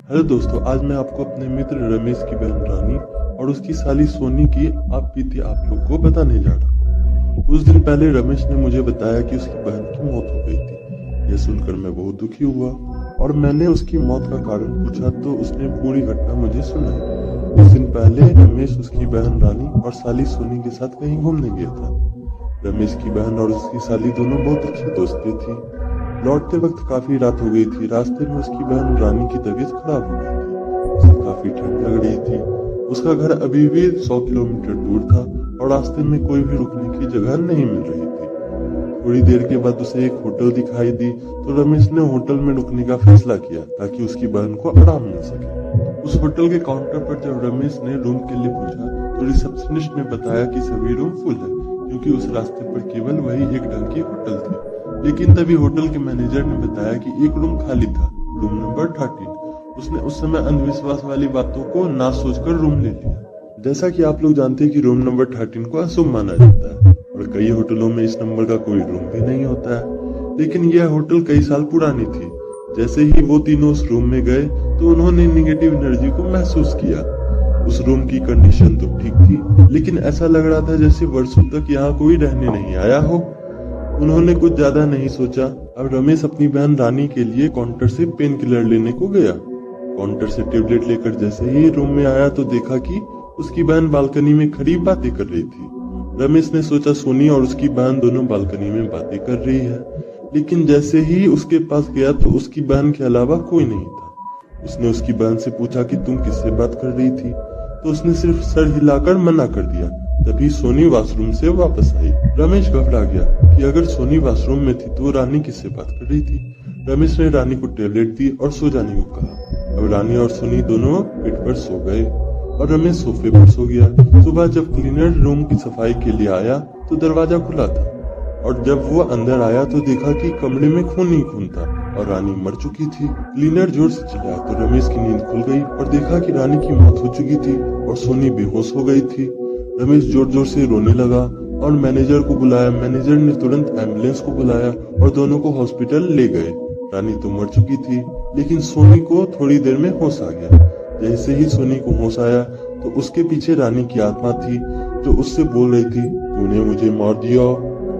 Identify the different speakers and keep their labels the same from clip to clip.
Speaker 1: Hello दोस्तों, आज मैं आपको अपने मित्र रमेश की बहन रानी और उसकी साली सोनी की आप बीती आप लोग को बताने जा रहा हूँ। कुछ दिन पहले रमेश ने मुझे बताया कि उसकी बहन की मौत हो गई थी। यह सुनकर मैं बहुत दुखी हुआ और मैंने उसकी मौत का कारण पूछा तो उसने पूरी घटना मुझे सुनाई। कुछ दिन पहले रमेश उसकी बहन रानी और साली सोनी के साथ कहीं घूमने गया था। रमेश की बहन और उसकी साली दोनों बहुत अच्छी दोस्तें थी। लौटते वक्त काफी रात हो गई थी। रास्ते में उसकी बहन रानी की तबीयत खराब हो गई थी। उसे काफी ठंड लग रही थी। उसका घर अभी भी 100 किलोमीटर दूर था और रास्ते में कोई भी रुकने की जगह नहीं मिल रही थी। थोड़ी देर के बाद उसे एक होटल दिखाई दी तो रमेश ने होटल में रुकने का फैसला किया ताकि उसकी बहन को आराम मिल सके। उस होटल के काउंटर पर जब रमेश ने रूम के लिए पूछा तो रिसेप्शनिस्ट ने बताया कि सभी रूम फुल है, क्योंकि उस रास्ते पर केवल वही एक ढंग की होटल थी। लेकिन तभी होटल के मैनेजर ने बताया कि एक रूम खाली था, रूम नंबर 13। उसने उस समय अंधविश्वास वाली बातों को ना सोचकर रूम ले लिया। जैसा कि आप लोग जानते हैं कि रूम नंबर 13 को अशुभ माना जाता है और कई होटलों में इस नंबर का कोई रूम भी नहीं होता है। लेकिन यह होटल कई साल पुरानी थी। जैसे ही वो तीनों उस रूम में गए तो उन्होंने निगेटिव एनर्जी को महसूस किया। उस रूम की कंडीशन तो ठीक थी, लेकिन ऐसा लग रहा था जैसे वर्षों तक यहाँ कोई रहने नहीं आया हो। उन्होंने कुछ ज्यादा नहीं सोचा। अब रमेश अपनी बहन रानी के लिए काउंटर से पेन किलर लेने को गया। काउंटर से टेबलेट लेकर जैसे ही रूम में आया तो देखा कि उसकी बहन बालकनी में खड़ी बातें कर रही थी। रमेश ने सोचा सोनी और उसकी बहन दोनों बालकनी में बातें कर रही है, लेकिन जैसे ही उसके पास गया तो उसकी बहन के अलावा कोई नहीं था। उसने उसकी बहन से पूछा कि तुम किससे बात कर रही थी, तो उसने सिर्फ सर हिलाकर मना कर दिया। तभी सोनी वॉशरूम से वापस आई। रमेश घबरा गया कि अगर सोनी वॉशरूम में थी तो रानी किससे बात कर रही थी। रमेश ने रानी को टेबलेट दी और सो जाने को कहा। अब रानी और सोनी दोनों बेड पर सो गए और रमेश सोफे पर सो गया। सुबह जब क्लीनर रूम की सफाई के लिए आया तो दरवाजा खुला था और जब वो अंदर आया तो देखा कि कमरे में खून ही खून था और रानी मर चुकी थी। क्लीनर जोर से चिल्लाया तो रमेश की नींद खुल गई और देखा कि रानी की मौत हो चुकी थी और सोनी बेहोश हो गई थी। रमेश जोर जोर से रोने लगा और मैनेजर को बुलाया। मैनेजर ने तुरंत एम्बुलेंस को बुलाया और दोनों को हॉस्पिटल ले गए। रानी तो मर चुकी थी, लेकिन सोनी को थोड़ी देर में होश आ गया। जैसे ही सोनी को होश आया तो उसके पीछे रानी की आत्मा थी जो उससे बोल रही थी, तूने मुझे मार दिया।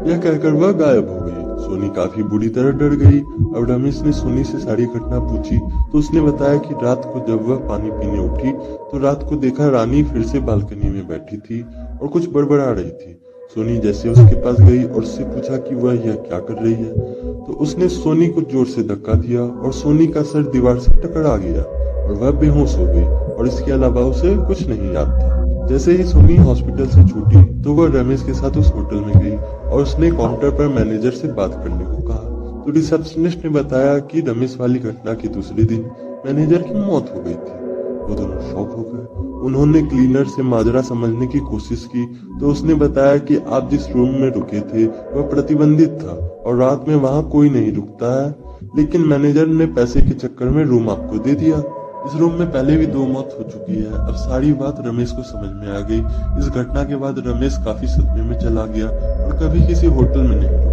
Speaker 1: यह कहकर वह गायब हो गई। सोनी काफी बुरी तरह डर गई। अब रमेश ने सोनी से सारी घटना पूछी तो उसने बताया कि रात को जब वह पानी पीने उठी तो रात को देखा रानी फिर से बालकनी में बैठी थी और कुछ बड़बड़ा रही थी। सोनी जैसे उसके पास गई और उससे पूछा कि वह यह क्या कर रही है, तो उसने सोनी को जोर से धक्का दिया और सोनी का सर दीवार से टकरा गया और वह बेहोश हो गई और इसके अलावा उसे कुछ नहीं याद था। जैसे ही सोनी हॉस्पिटल से छूटी तो वह रमेश के साथ उस होटल में गई और उसने काउंटर पर मैनेजर से बात करने को कहा। तो रिसेप्शनिस्ट ने बताया कि रमेश वाली घटना के दूसरे दिन मैनेजर की मौत हो गई थी। वो दोनों शॉक हो गए। उन्होंने क्लीनर से माजरा समझने की कोशिश की तो उसने बताया कि आप जिस रूम में रुके थे वह प्रतिबंधित था और रात में वहां कोई नहीं रुकता है, लेकिन मैनेजर ने पैसे के चक्कर में रूम आपको दे दिया। इस रूम में पहले भी 2 मौत हो चुकी है। अब सारी बात रमेश को समझ में आ गई। इस घटना के बाद रमेश काफी सदमे में चला गया और कभी किसी होटल में नहीं रुका।